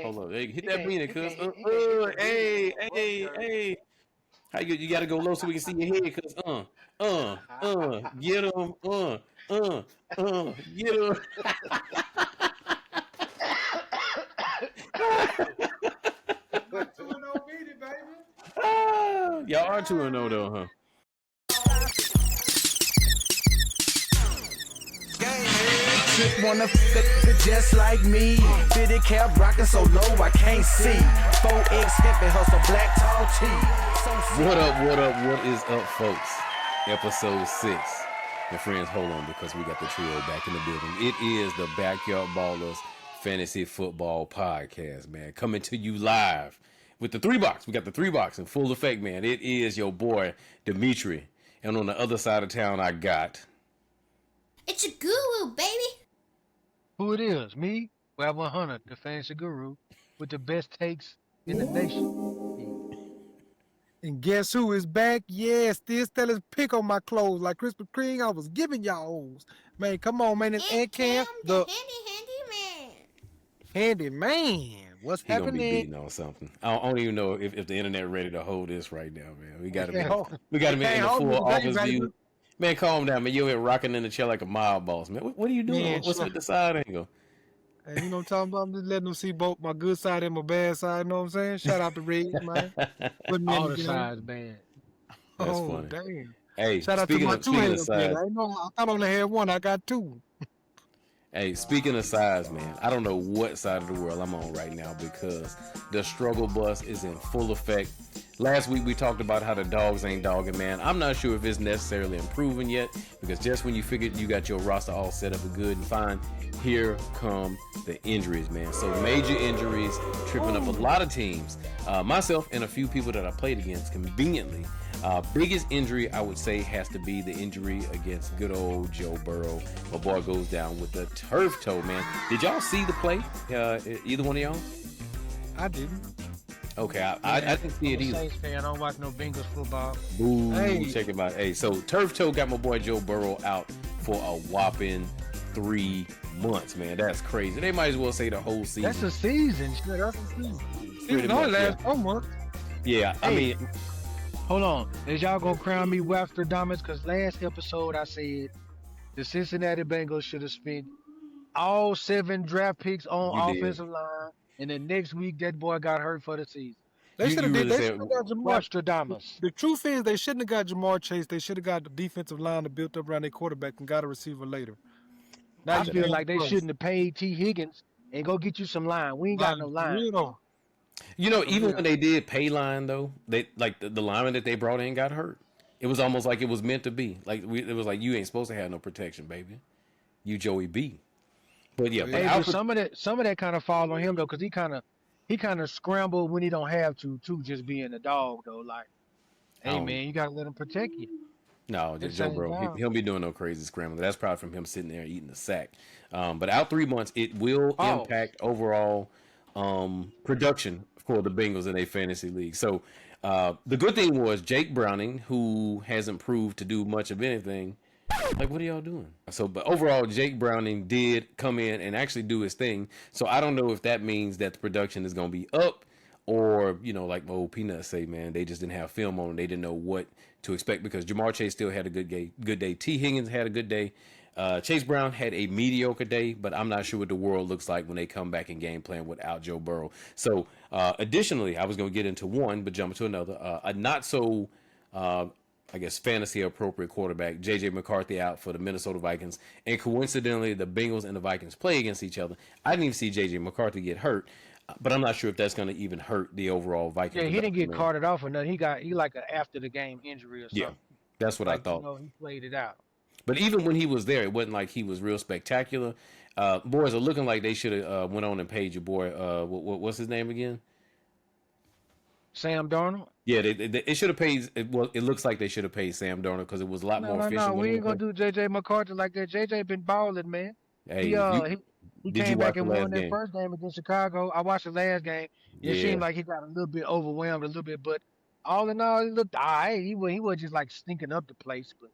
Hold up. Hey, hit He that can't. beanie, He cuz. can't. He can't hit the beanie. Hey. How you gotta go low so we can see your head, cuz. Get him. Get him. My 2-0 beat it, baby. Y'all are 2-0 though, huh? Just wanna f just like me. Fitted cap rockin' so low I can't see. 4X heavy hustle, black tall tee. What up? What is up, folks? Episode 6. My friends, hold on because we got the trio back in the building. It is the Backyard Ballers Fantasy Football Podcast, man. Coming to you live with the 3-box. We got the 3-box in full effect, man. It is your boy, Demetrie. And on the other side of town, I got... It's a guru, baby. Who it is? Me, Web 100, the fancy guru, with the best takes in the nation. And guess who is back? Yeah, still selling pick on my clothes like Krispy Kreme. I was giving y'all hoes. Man, come on, man. It's AntCam Da Da Handyman. Handyman. What's He gonna be happening? beating on something. I don't even know if the internet ready to hold this right now, man. We got him in hold the full me, office baby. view. Man, calm down, man. You're here rocking in the chair like a mob boss, man. What are you doing? Man, What's with the side angle? Hey, you know what I'm talking about? I'm just letting them see both my good side and my bad side. You know what I'm saying? Shout out to Reds, man. Put me in All the the game. sides bad. That's Oh, funny. damn. Hey, Shout out to speaking my of two-headed size, player. I thought I only had one. I got two. hey, speaking of size, man, I don't know what side of the world I'm on right now because the struggle bus is in full effect. Last week we talked about how the dogs ain't dogging, man. I'm not sure if it's necessarily improving yet because just when you figured you got your roster all set up and good and fine, here come the injuries, man. So major injuries tripping up a lot of teams. Myself and a few people that I played against conveniently. Biggest injury I would say has to be the injury against good old Joe Burrow. My boy goes down with the turf toe, man. Did y'all see the play? Either one of y'all? I didn't. Okay, I didn't see it either. Saints fan, I don't watch no Bengals football. Boo, Hey. check him out. Hey, so turf toe got my boy Joe Burrow out for a whopping 3 months, man. That's crazy. They might as well say the whole season. That's a season. Yeah, that's the season. Pretty Season only much, lasts 4 months. Yeah, I Hey. mean, Hold on. Is y'all gonna crown me Websterdamus? Because last episode I said the Cincinnati Bengals should have spent all 7 draft picks on You did. offensive line, and the next week that boy got hurt for the season. They You- should you have really did. They said- should have got Jamar. Websterdamus. The truth is, they shouldn't have got Jamar Chase. They should have got the defensive line that built up around their quarterback and got a receiver later. Now I you feel paying like the they price. shouldn't have paid T. Higgins and go get you some line. We ain't got no line. You know, you know, even Yeah. when they did pay line though, they like the lineman that they brought in got hurt. It was almost like it was meant to be. Like it was like you ain't supposed to have no protection, baby. You Joey B. But yeah, but Hey, but Alfred, some of that kind of falls on him though, because he kind of scrambled when he don't have to, just being a dog though. Like, hey Oh. man, you gotta let him protect you. no, At just the Joe same Burrow. time. He don't be doing no crazy scrambling. That's probably from him sitting there eating the sack. But out 3 months, it will Oh. impact overall production for the Bengals in a fantasy league. So the good thing was Jake Browning, who hasn't proved to do much of anything. Like, what are y'all doing? So, but overall, Jake Browning did come in and actually do his thing. So I don't know if that means that the production is going to be up, or like my old Peanuts say, man, they just didn't have film on. They didn't know what to expect because Jamar Chase still had a good day. T. Higgins had a good day. Chase Brown had a mediocre day, but I'm not sure what the world looks like when they come back in game plan without Joe Burrow. So, additionally, I was going to get into one, but jump to another. A not so, I guess, fantasy appropriate quarterback, J.J. McCarthy, out for the Minnesota Vikings. And coincidentally, the Bengals and the Vikings play against each other. I didn't even see J.J. McCarthy get hurt, but I'm not sure if that's going to even hurt the overall Vikings. Yeah, he didn't get man. carted off or nothing. He like a after the game injury or Yeah, something. that's what I Like, thought. he played it out. But even when he was there, it wasn't like he was real spectacular. Boys are looking like they should have went on and paid your boy. What's his name again? Sam Darnold? Yeah, they should have paid. Well, it looks like they should have paid Sam Darnold because it was a lot more efficient. No. when We he ain't gonna was do JJ McCarthy like that. JJ been balling, man. there. Hey, He did you came watch back the and last won that game? first game against Chicago. I watched the last game. It Yeah. seemed like he got a little bit overwhelmed, a little bit, but all in all, he looked all right. He was just like stinking up the place, but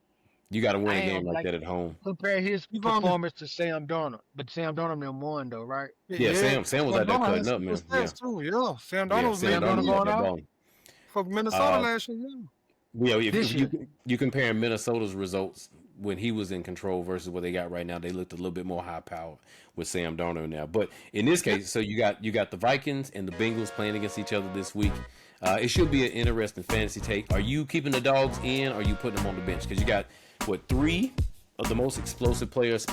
You got to win I a ain't game gonna like like that at home. compare his You gonna performance to Sam Darnold, but Sam Darnold them won though, right? Yeah, Sam was Sam out there Darnold cutting has up, some good man. Yeah, stats too. Yeah, Sam yeah. Darnold was Sam Sam leading Darnold Darnold the was out league going there off balling. for Minnesota Uh, last year. Yeah. yeah, this year. you compare Minnesota's results when he was in control versus what they got right now, they looked a little bit more high powered with Sam Darnold now. But in this case, so you got the Vikings and the Bengals playing against each other this week. It should be an interesting fantasy take. Are you keeping the dogs in, or are you putting them on the bench? Because you got three of the most explosive players.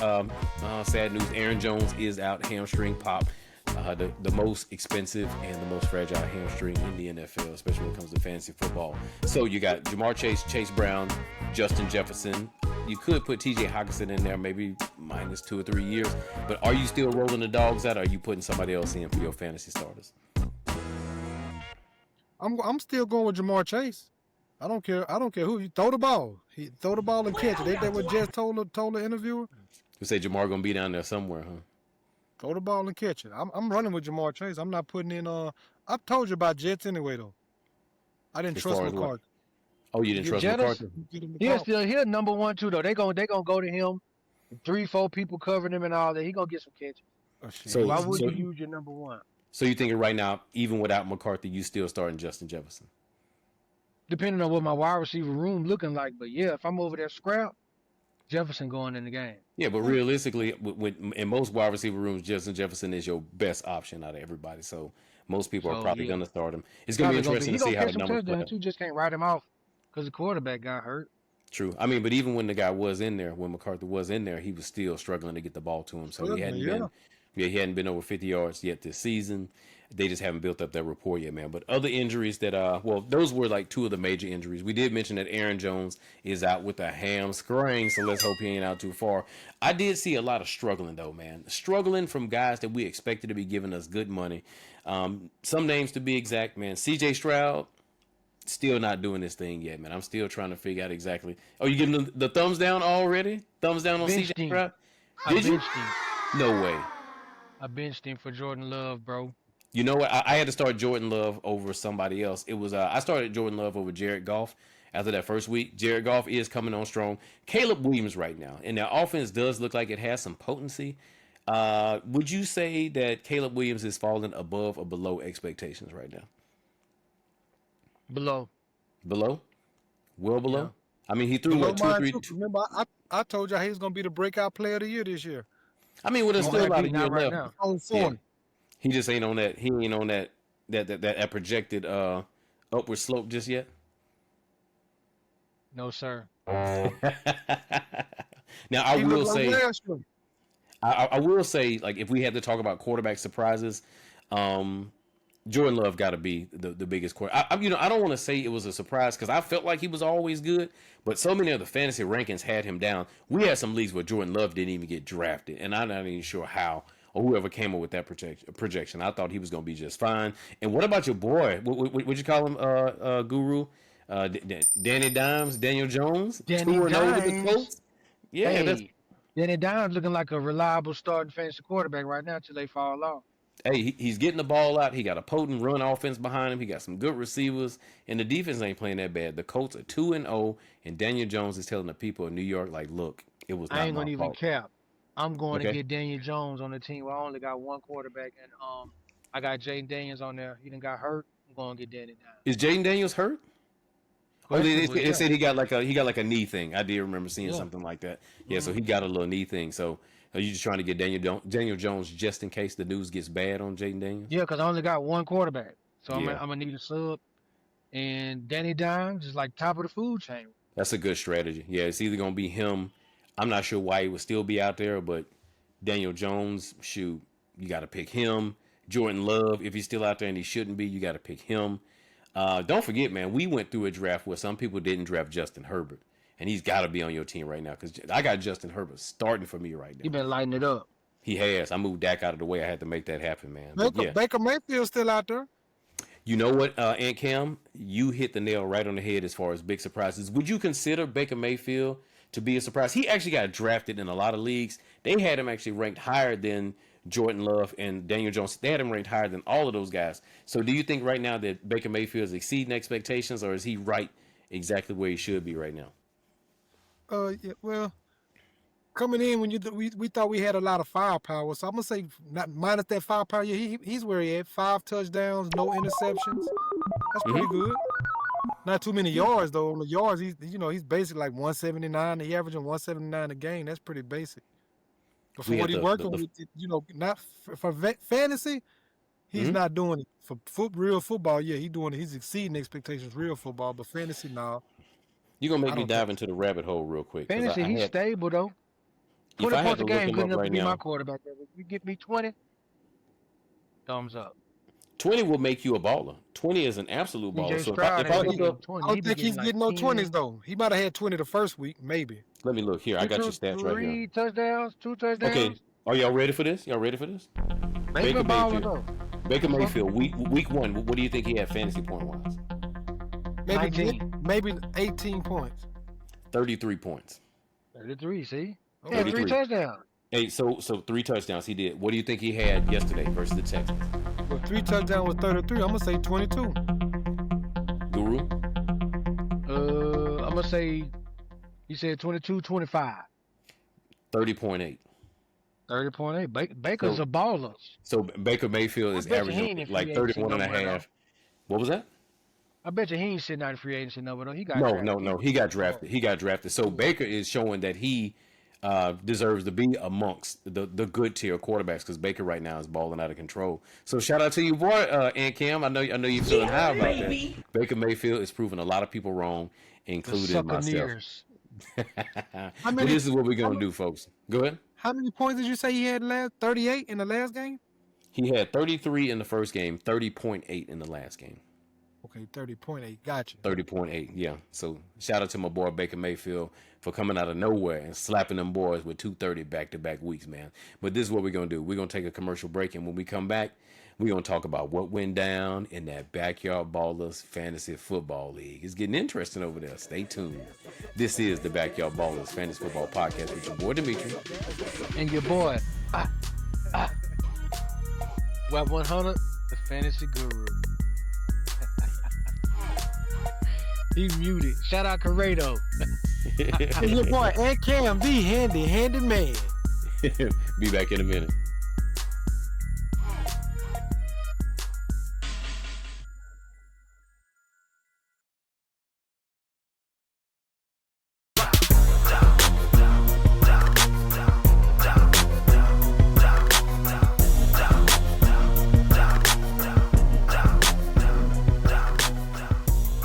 Sad news: Aaron Jones is out, hamstring pop. The most expensive and the most fragile hamstring in the NFL, especially when it comes to fantasy football. So you got Jamar Chase, Chase Brown, Justin Jefferson. You could put TJ Hockenson in there, maybe minus 2 or 3 years. But are you still rolling the dogs out, or are you putting somebody else in for your fantasy starters? I'm still going with Jamar Chase. I don't care. I don't care who you throw the ball. He throw the ball and catch it. Ain't that what Jess told the interviewer? You say Jamar gonna be down there somewhere, huh? Throw the ball and catch it. I'm running with Jamar Chase. I'm not putting in. I've told you about Jets anyway though. I didn't As trust far as what? McCarthy. Oh, you didn't trust Jettas? McCarthy? Get him the He'll ball. still he'll number 1 too though. They gonna go to him. 3-4 people covering him and all that. He gonna get some catches. Oh, shit. So- Why would you use your number 1? So you thinking right now, even without McCarthy, you still starting Justin Jefferson? Depending on what my wide receiver room looking like, but yeah, if I'm over there scrap, Jefferson going in the game. Yeah, but realistically, in most wide receiver rooms, Justin Jefferson is your best option out of everybody. So most people are So, probably yeah. going to start him. It's going to be interesting He to see gonna how catch the some numbers play. touchdowns too. Just can't write him off because the quarterback got hurt. True. I mean, but even when the guy was in there, when McCarthy was in there, he was still struggling to get the ball to him. So he hadn't been, he hadn't been over 50 yards yet this season. They just haven't built up that rapport yet, man. But other injuries that, well, those were like two of the major injuries. We did mention that Aaron Jones is out with a hamstring, so let's hope he ain't out too far. I did see a lot of struggling, though, man. Struggling from guys that we expected to be giving us good money. Some names to be exact, man. C.J. Stroud, still not doing this thing yet, man. I'm still trying to figure out exactly. Oh, you giving the thumbs down already? Thumbs down on Benched C.J. him. Stroud? I Did you? benched him. No way. I benched him for Jordan Love, bro. You know what? I had to start Jordan Love over somebody else. It was I started Jordan Love over Jared Goff after that first week. Jared Goff is coming on strong. Caleb Williams right now, and their offense does look like it has some potency. Would you say that Caleb Williams is falling above or below expectations right now? Below. Below? Well below? Yeah. I mean, he threw Below what, 2 or mine, 3. too. Remember, I told you he was gonna be the breakout player of the year this year. I mean, well, there's still a lot of year not right left. now. On Yeah. 40. He just ain't on that. He ain't on that projected upward slope just yet. No, sir. Now I He will looked like say. last year. I will say, like, if we had to talk about quarterback surprises, Jordan Love got to be the biggest quarterback. I don't want to say it was a surprise because I felt like he was always good, but so many of the fantasy rankings had him down. We had some leagues where Jordan Love didn't even get drafted, and I'm not even sure how or whoever came up with that projection. I thought he was going to be just fine. And what about your boy? What you call him, Guru? Danny Dimes, Daniel Jones, Danny 2-0 with the Dimes. Colts. Yeah, Hey, that's. Danny Dimes looking like a reliable starting fantasy quarterback right now till they fall off. Hey, he's getting the ball out. He got a potent run offense behind him. He got some good receivers, and the defense ain't playing that bad. The Colts are 2-0, and Daniel Jones is telling the people in New York, like, look, it was not I ain't my gonna even fault. cap. I'm going to Okay. get Daniel Jones on the team. Where I only got one quarterback, and I got Jaden Daniels on there. He done got hurt. I'm going to get Danny Dimes. Is Jaden Daniels hurt? Oh, they Questionable, yeah. said he got like a knee thing. I did remember seeing Yeah. something like that. Yeah, so he got a little knee thing. So are you just trying to get Daniel Jones just in case the news gets bad on Jaden Daniels? Yeah, because I only got one quarterback, so Yeah. I'm gonna need a sub. And Danny Dimes is like top of the food chain. That's a good strategy. Yeah, it's either gonna be him. I'm not sure why he would still be out there, but Daniel Jones, shoot, you got to pick him. Jordan Love, if he's still out there and he shouldn't be, you got to pick him. Don't forget, man, we went through a draft where some people didn't draft Justin Herbert, and he's got to be on your team right now because I got Justin Herbert starting for me right now. He been lighting it up. He has. I moved Dak out of the way. I had to make that happen, man. But yeah. Baker Mayfield's still out there. You know what, AntCam? You hit the nail right on the head as far as big surprises. Would you consider Baker Mayfield to be a surprise? He actually got drafted in a lot of leagues. They had him actually ranked higher than Jordan Love and Daniel Jones. They had him ranked higher than all of those guys. So do you think right now that Baker Mayfield is exceeding expectations, or is he right exactly where he should be right now? Yeah, well, coming in when we thought we had a lot of firepower, so I'm gonna say not minus that firepower. Yeah, he's where he at. 5 touchdowns, no interceptions. That's pretty Mm-hmm. good. Not too many yards though. On the yards, he's basically like 179. He averaging 179 a game. That's pretty basic. But for We what had he working with, not for fantasy, he's Mhm. not doing it. For real football, yeah, he's exceeding expectations. Real football, but fantasy, no, You're gonna I make me don't think. dive into the rabbit hole real quick because Fantasy, I he's had, stable though. if 20 I had points to a look game, him good up enough to right be my now, quarterback. If you get me 20, thumbs up. 20 will make you a baller. 20 is an absolute baller. CJ So Stroud if I ain't He, been look getting up, 20. I He don't be think getting he's like getting no 20s 10, though. He might have had 20 the first week, maybe. let me look here. I got your stats right here. three touchdowns, 2 Okay, touchdowns. are y'all ready for this? Y'all ready for this? Baker Baker balling Mayfield. though. Baker Come on. Mayfield, week one. What do you think he had fantasy point wise? Maybe 19. maybe 18 points. 33 points. 33, see? He had 3 33. touchdowns. Hey, so 3 touchdowns he did. What do you think he had yesterday versus the Texans? Well, 3 touchdowns with 33. I'm gonna say 22. Guru? I'm going to say, he said 22, 25. 30.8. 30.8. Baker's So a baller. so Baker Mayfield is I bet you he averaging ain't in like free agency 31 and a nowhere, though. half. What was that? I bet you he ain't sitting out in free agency nowhere, though. He got No, drafted. no, no. He got drafted. He got drafted. So Baker is showing that he deserves to be amongst the good tier quarterbacks because Baker right now is balling out of control. So shout out to you, boy, AntCam. I know you're feeling high about that. Baker Mayfield is proving a lot of people wrong, The including myself. Succaneers. How But many this is what we're how, gonna do, folks. Go ahead. how many points did you say he had last? 38 in the last game? He had 33 in the first game, 30.8 in the last game. Okay, 30.8. Gotcha. 30.8, yeah. So shout out to my boy Baker Mayfield for coming out of nowhere and slapping them boys with 230 back-to-back weeks, man. But this is what we're going to do. We're going to take a commercial break, and when we come back, we're going to talk about what went down in that Backyard Ballers Fantasy Football League. It's getting interesting over there. Stay tuned. This is the Backyard Ballers Fantasy Football Podcast with your boy, Demetrie. And your boy, Web 100, the fantasy guru. He's muted. Shout out Corrado. And your boy AntCam Da Handyman. Be back in a minute.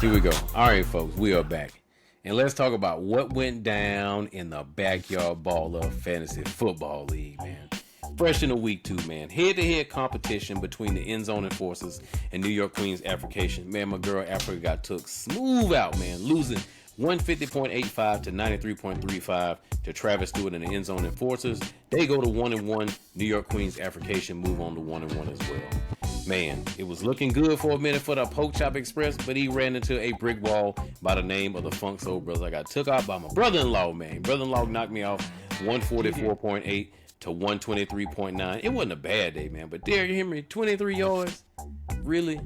Here we go. All right, folks, we are back. And let's talk about what went down in the Backyard Baller Fantasy Football League, man. Fresh in the week 2, man. Head-to-head competition between the End Zone Enforcers and New York Queens Africation. Man, my girl Africa got took smooth out, man, losing 150.85 to 93.35 to Travis Stewart and the End Zone Enforcers. They go to 1-1. New York Queens Africation move on to 1-1 as well. Man, it was looking good for a minute for the Poke Chop Express, but he ran into a brick wall by the name of the Funk Soul Brothers. I got took out by my brother-in-law, man. Brother-in-law knocked me off 144.8 to 123.9. It wasn't a bad day, man, but Derrick Henry, 23 yards? Really?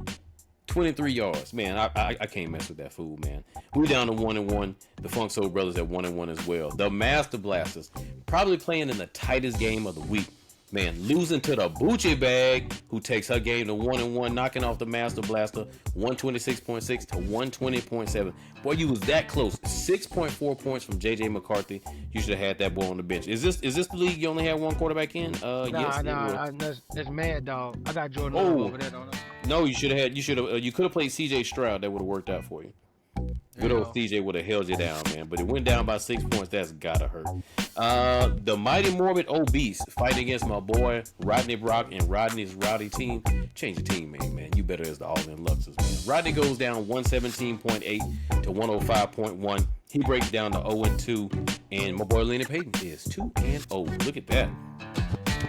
23 yards. Man, I can't mess with that fool, man. We're down to 1-1. The Funk Soul Brothers at 1-1 as well. The Master Blasters probably playing in the tightest game of the week. Man, losing to the Bucci Bag, who takes her game to 1-1, knocking off the Master Blaster 126.6 to 120.7. Boy, you was that close. 6.4 points from JJ McCarthy. You should have had that boy on the bench. Is this the league you only had one quarterback in? Yes. That's Mad Dog. I got Jordan Love over there, don't I? No, you could have played CJ Stroud. That would have worked out for you. Good old CJ would have held you down, man. But it went down by 6 points. That's gotta hurt. The Mighty Morbid Obese fighting against my boy Rodney Brock and Rodney's Rowdy team. Change the team, man. You better as the All-In Luxus, man. Rodney goes down 117.8 to 105.1. He breaks down to 0-2. And my boy Lenny Payton is 2-0. Look at that.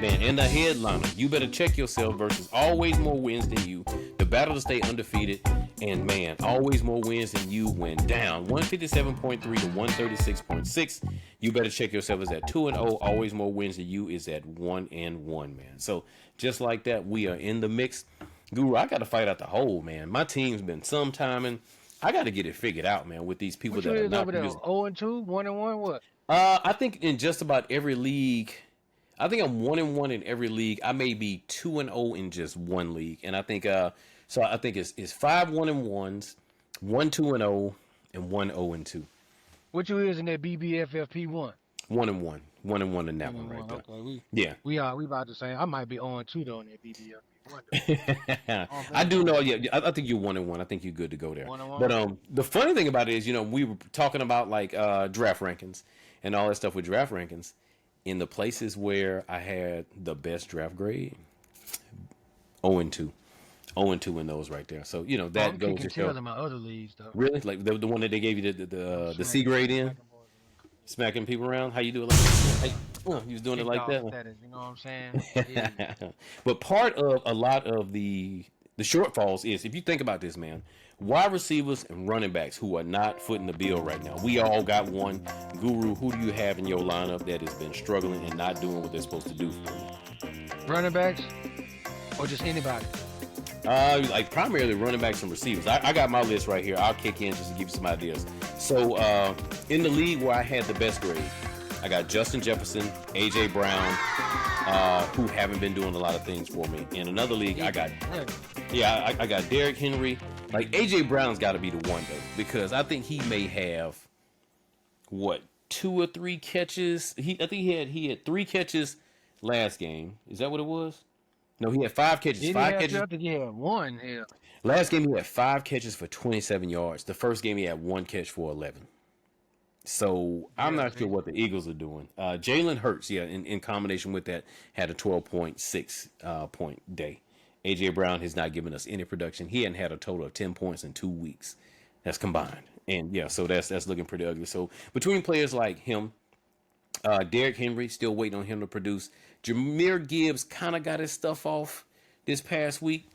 Man, and the headliner, you better check yourself versus Always More Wins Than You. The battle to stay undefeated. And man, Always More Wins Than You went down 157.3 to 136.6. You better check yourself as at 2-0. Always More Wins Than You is at 1-1, man. So just like that, we are in the mix. Guru, I got to fight out the hole, man. My team's been some timing. I got to get it figured out, man, with these people What you that are is not over there? producing. 0-2, 1-1, what? I think in just about every league, I think I'm 1-1 in every league. I may be 2-0 in just one league, and I think so I think it's 5 1-1s, 1 2-0, and 1 0-2. What you is in that BBFFP one? 1-1, 1-1 in that one right there. Okay, Yeah. we about to say I might be 0-2 though in that BBFP one. I do know. Yeah, I think you're 1-1. I think you're good to go there. 1-1? But the funny thing about it is, we were talking about like draft rankings and all that stuff with draft rankings. In the places where I had the best draft grade, 0-2, 0-2 in those right there. So that goes to show. In my other leagues though. Really, like the one that they gave you the C grade in, smacking people around. How you do it like that? Hey, you was doing it like that. Status, you know what I'm saying? Yeah. But part of a lot of the shortfalls is, if you think about this, man, wide receivers and running backs who are not footing the bill right now. We all got one. Guru, who do you have in your lineup that has been struggling and not doing what they're supposed to do for you? Running backs or just anybody? Like primarily running backs and receivers. I got my list right here. I'll kick in just to give you some ideas. So in the league where I had the best grade, I got Justin Jefferson, AJ Brown, who haven't been doing a lot of things for me. In another league, I got Derrick Henry. Like AJ Brown's got to be the one though, because I think he may have 2 or 3 catches. I think he had 3 catches last game. Is that what it was? No, he had 5 catches. One. Yeah. Last game he had 5 catches for 27 yards. The first game he had 1 catch for 11. So I'm not sure what the Eagles are doing. Jalen Hurts, in combination with that, had a 12.6 point day. AJ Brown has not given us any production. He hadn't had a total of 10 points in 2 weeks. That's combined. And so that's looking pretty ugly. So between players like him, Derrick Henry, still waiting on him to produce. Jahmyr Gibbs kind of got his stuff off this past week.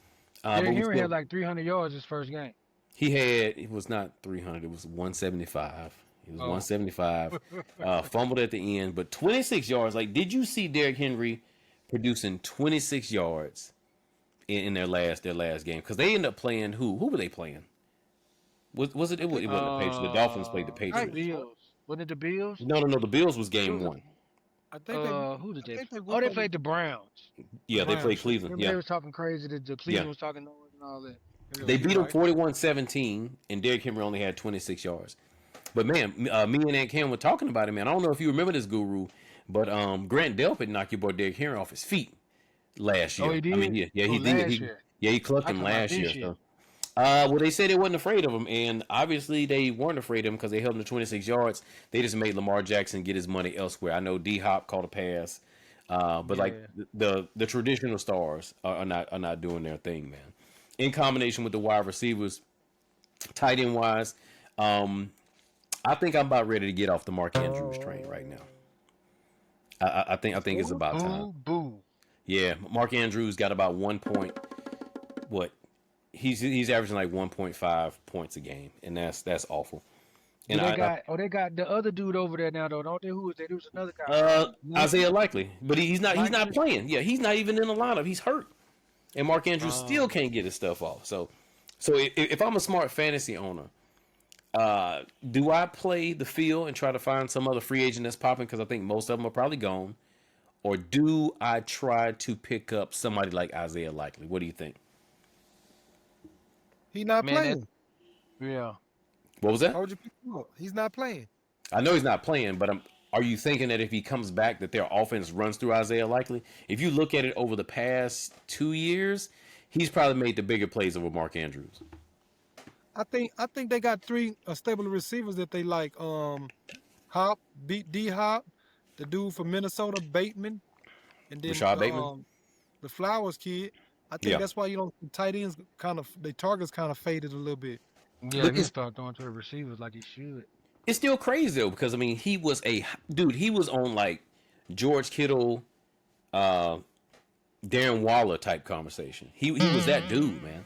Derrick Henry had like 300 yards his first game. It was not 300. It was 175. It was 175. Fumbled at the end, but 26 yards. Like, did you see Derrick Henry producing 26 yards in their last game? Because they ended up playing who? Who were they playing? Was it? It wasn't the Patriots. The Dolphins played the Patriots. Bills. Wasn't it the Bills? No. The Bills was game 1. I think who did they? They played the Browns. Yeah, they played Cleveland. Remember they was talking crazy. The Cleveland was talking noise and all that. They beat them 41-17, and Derrick Henry only had 26 yards. But man, me and AntCam were talking about it, man. I don't know if you remember this, Guru, but Grant Delpit knocked your boy Derrick Henry off his feet last year. Oh, he did? I mean, he did. He clucked him last year. So. Well, they said they wasn't afraid of him, and obviously they weren't afraid of him because they held him to 26 yards. They just made Lamar Jackson get his money elsewhere. I know D-Hop caught a pass, but like the traditional stars are not doing their thing, man. In combination with the wide receivers, tight end wise, I think I'm about ready to get off the Mark Andrews train right now. I think it's about time. Boo. Yeah, Mark Andrews got about 1 point. What? He's averaging like 1.5 points a game, and that's awful. And they got the other dude over there now though, don't they? Who is that? There's another guy. Isaiah Likely, but he's not playing. Yeah, he's not even in the lineup. He's hurt, and Mark Andrews still can't get his stuff off. So if I'm a smart fantasy owner, do I play the field and try to find some other free agent that's popping? Because I think most of them are probably gone. Or do I try to pick up somebody like Isaiah Likely? What do you think? He's not playing. Yeah. What was that? How would you pick him up? He's not playing. I know he's not playing, but are you thinking that if he comes back that their offense runs through Isaiah Likely? If you look at it over the past 2 years, he's probably made the bigger plays over Mark Andrews. I think they got 3 stable receivers that they like. Hop, D-Hop, the dude from Minnesota, Bateman, and then Rashad Bateman? The Flowers kid. I think that's why tight ends their targets kind of faded a little bit. Yeah, he start throwing to the receivers like he should. It's still crazy though, because I mean he was on like George Kittle, Darren Waller type conversation. He was that dude, man.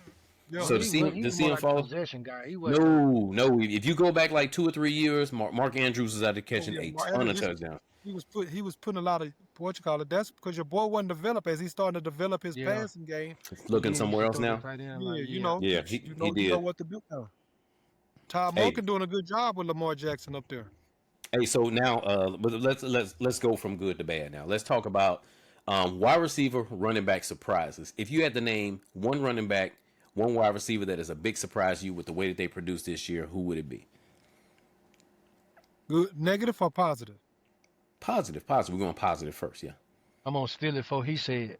Yeah, so to see him fall, possession guy. No. If you go back like 2 or 3 years, Mark Andrews is out there catching a ton of touchdowns. He was putting a lot of That's because your boy wasn't developed as he's starting to develop his passing game. Looking somewhere else now. He did. You know what to do now. Todd Hey, Monken doing a good job with Lamar Jackson up there. hey. So now, but let's go from good to bad. Now, let's talk about wide receiver, running back surprises. If you had to name one running back, one wide receiver that is a big surprise to you with the way that they produced this year, who would it be? Good, negative or positive? Positive, positive. We're going positive first. Yeah. I'm gonna steal it for he said.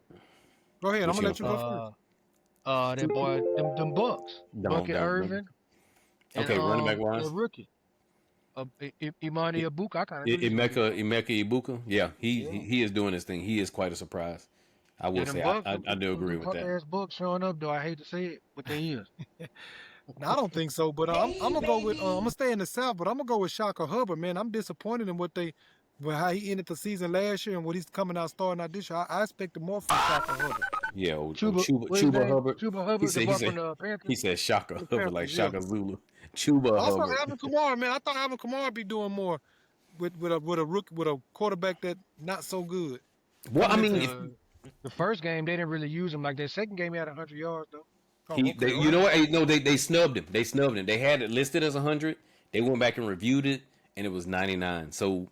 Go ahead. I'm What gonna you let you go first. That boy, them Bucks, Bucket don't. Irvin, and Okay, running back the wise, rookie, Imani Abuka. I kind of knew he was gonna get Emeka Ibuka. Yeah, yeah. he is doing his thing. He is quite a surprise. I Yeah, will them say Bucks, I do agree them with punk that. ass Bucks showing up though. I hate to say it, but they is. No, I don't think so, but I'm gonna go with I'm gonna stay in the South, but I'm gonna go with Shaka Hubbard, man. I'm disappointed in how he ended the season last year and what he's coming out starting out this year. I expected more from Shaka Hubbard. Yeah, What's his Chuba name? Hubbard. Chuba He Hubbard, the said boy from the he Panthers. said Shaka The Hubbard like Panthers, yeah. Shaka Zulu. Chuba Also, Hubbard. Alvin Kamara, man. I thought Alvin Kamara be doing more with a quarterback that not so good. Well, I Coming mean, into if The first game they didn't really use him. Like that second game, he had 100 yards though. you know what? Hey, no, they snubbed him. They snubbed him. They had it listed as 100. They went back and reviewed it, and it was 99. So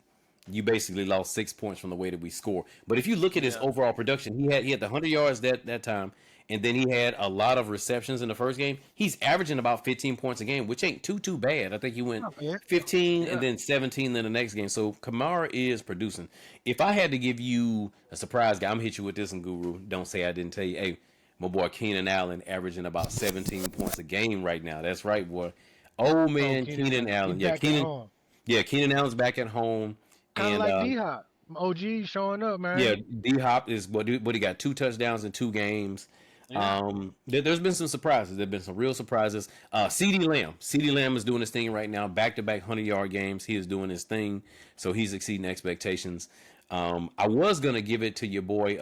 you basically lost 6 points from the way that we score. But if you look at his overall production, he had the 100 yards that time, and then he had a lot of receptions in the first game. He's averaging about 15 points a game, which ain't too bad. I think he went 15 and then 17 in the next game. So Kamara is producing. If I had to give you a surprise guy, I'm gonna hit you with this one, Guru. Don't say I didn't tell you. Hey, my boy Keenan Allen averaging about 17 points a game right now. That's right, boy. Oh man, Keenan Allen. Yeah, Keenan Allen's back at home. Kind of And like D Hop. OG showing up, man. yeah, D Hop is what he got 2 touchdowns in 2 games. Yeah. There's been some surprises. There've been some real surprises. CeeDee Lamb is doing his thing right now. Back-to-back 100-yard games. He is doing his thing, so he's exceeding expectations. I was gonna give it to your boy.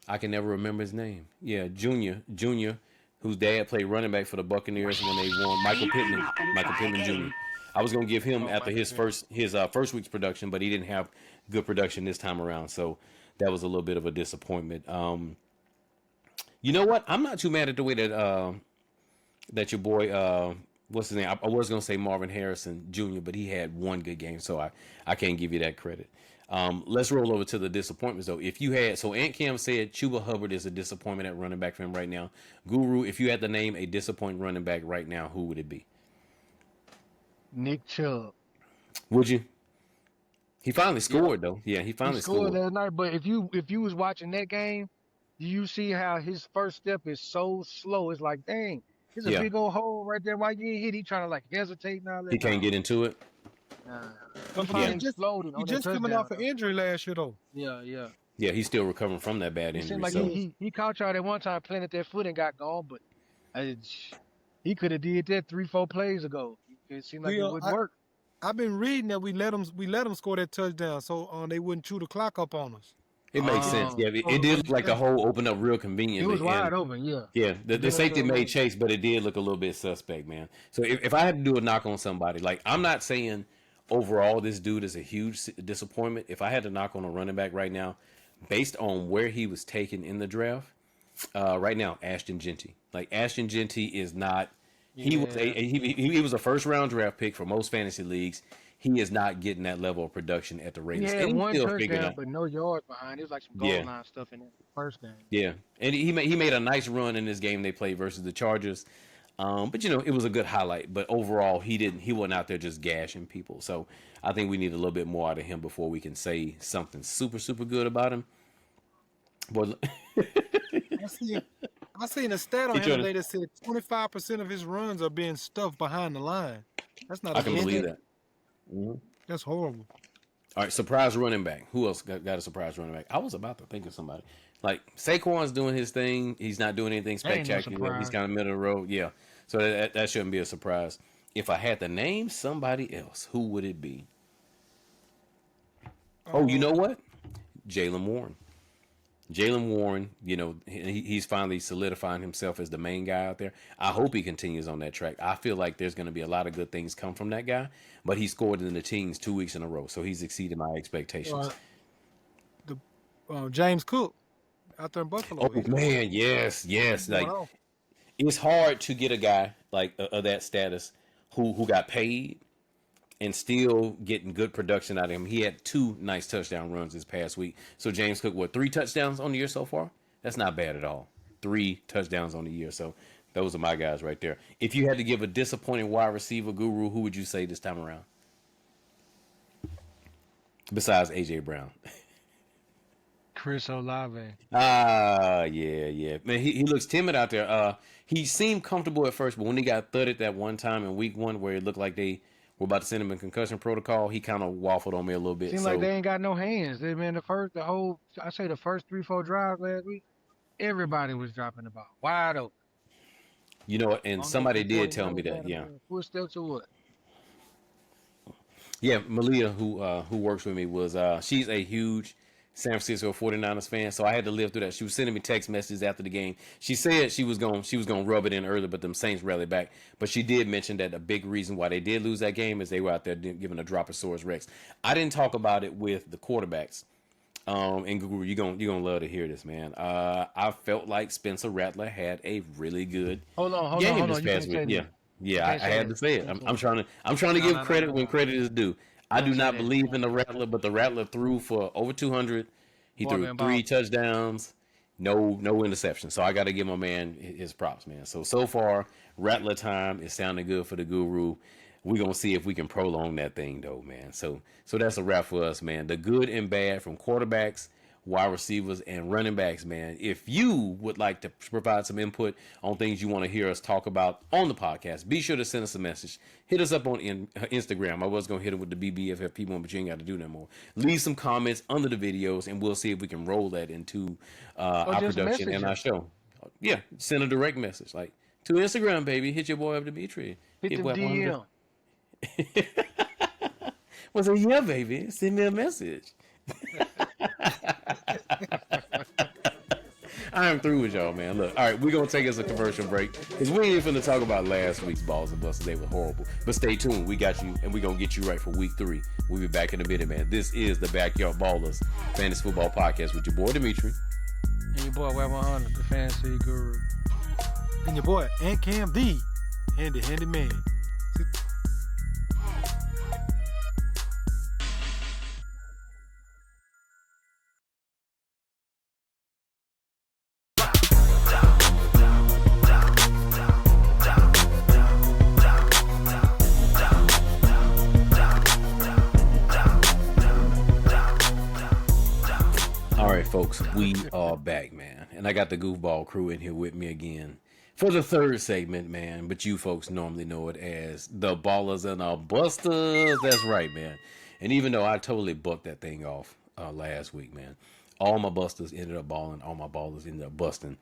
I can never remember his name. Yeah, Junior, whose dad played running back for the Buccaneers when they won. Michael Pittman Jr. I was gonna give him after his first week's production, but he didn't have good production this time around, so that was a little bit of a disappointment. You know what? I'm not too mad at the way that your boy what's his name? I was gonna say Marvin Harrison Jr., but he had one good game, so I can't give you that credit. Let's roll over to the disappointments though. If you had AntCam said Chuba Hubbard is a disappointment at running back for him right now. Guru, if you had to name a disappointing running back right now, who would it be? Nick Chubb. Would you? He finally scored though. Yeah, he finally He scored scored. last night, but if you was watching that game, you see how his first step is so slow. It's like, dang, there's a big old hole right there. Why you ain't hit? He trying to like hesitate now. He can't get into it. He exploded. He just coming off an injury last year though. Yeah. Yeah, he's still recovering from that bad It injury. seemed like So he caught y'all at one time planted that foot and got gone, but he could have did that 3-4 plays ago. It seemed like it would work. I've been reading that we let them score that touchdown so they wouldn't chew the clock up on us. it makes sense. Yeah, it did look like the hole opened up real convenient. It was wide open, yeah. Yeah, the safety made chase, but it did look a little bit suspect, man. So if I had to do a knock on somebody, like I'm not saying overall this dude is a huge disappointment. If I had to knock on a running back right now, based on where he was taken in the draft, right now, Ashton Genty. Like Ashton Genty is not. He was a first round draft pick for most fantasy leagues. He is not getting that level of production at the Raiders. He had one touchdown, but no yards behind. It was like some goal line stuff in that first game. Yeah, and he made a nice run in this game they played versus the Chargers. But it was a good highlight. But overall, he wasn't out there just gashing people. So I think we need a little bit more out of him before we can say something super good about him. But I seen a stat on him today that said 25% of his runs are being stuffed behind the line. That's not. I can believe that. Mm-hmm. That's horrible. All right, surprise running back. Who else got a surprise running back? I was about to think of somebody. Like Saquon's doing his thing. He's not doing anything spectacular. He's kind of middle of the road. Yeah, so that shouldn't be a surprise. If I had to name somebody else, who would it be? Oh, you know what? Jaylen Warren. Jaylen Warren, he's finally solidifying himself as the main guy out there. I hope he continues on that track. I feel like there's going to be a lot of good things come from that guy, but he scored in the teens 2 weeks in a row, so he's exceeded my expectations. James Cook out there in Buffalo. Oh, man, yes. Like, it's hard to get a guy like of that status who got paid and still getting good production out of him. He had 2 nice touchdown runs this past week. So James Cook, 3 touchdowns on the year so far? That's not bad at all. 3 touchdowns on the year. So those are my guys right there. If you had to give a disappointing wide receiver guru, who would you say this time around? Besides AJ Brown. Chris Olave. Yeah. Man, he looks timid out there. He seemed comfortable at first, but when he got thudded that one time in week 1 where it looked like they were about to send him in concussion protocol, he kind of waffled on me a little bit. Seems like they ain't got no hands. They man, the first 3-4 drives last week, everybody was dropping the ball wide open. You know, and somebody did tell me that. Yeah. Full step to what? Yeah, Malia, who works with me, was she's a huge San Francisco 49ers fan, so I had to live through that. She was sending me text messages after the game. She said she was gonna rub it in early, but them Saints rallied back. But she did mention that a big reason why they did lose that game is they were out there giving a Droposaurus Rex. I didn't talk about it with the quarterbacks. And Guru, you're gonna love to hear this, man. I felt like Spencer Rattler had a really good game this past week. Yeah, I had to say it. I'm trying to give credit when credit is due. I do not believe in the Rattler, but the Rattler threw for over 200. He threw 3 touchdowns, no interceptions. So I got to give my man his props, man. So far, Rattler time is sounding good for the Guru. We're going to see if we can prolong that thing, though, man. So that's a wrap for us, man. The good and bad from quarterbacks, wide receivers, and running backs, man. If you would like to provide some input on things you want to hear us talk about on the podcast, be sure to send us a message. Hit us up on Instagram. I was going to hit it with the BBFF people, but you ain't got to do that more. Leave some comments under the videos, and we'll see if we can roll that into our production and our show. Yeah, send a direct message. Like, to Instagram, baby. Hit your boy up, Demetrie. Hit the DM. Well, so yeah, baby. Send me a message. I am through with y'all, man. Look, all right, we're gonna take us a commercial break because we ain't finna talk about last week's balls and busters. They were horrible, but stay tuned. We got you, and we're gonna get you right for week 3. We'll be back in a minute, man. This is the Backyard Ballers Fantasy Football Podcast with your boy Demetrie and your boy Web 100, the Fantasy Guru, And your boy AntCam Da Handyman. Folks, we are back, man, and I got the goofball crew in here with me again for the 3rd segment, man. But you folks normally know it as the Ballers and our Busters. That's right, man. And even though I totally bucked that thing off last week, man, all my busters ended up balling, all my ballers ended up busting.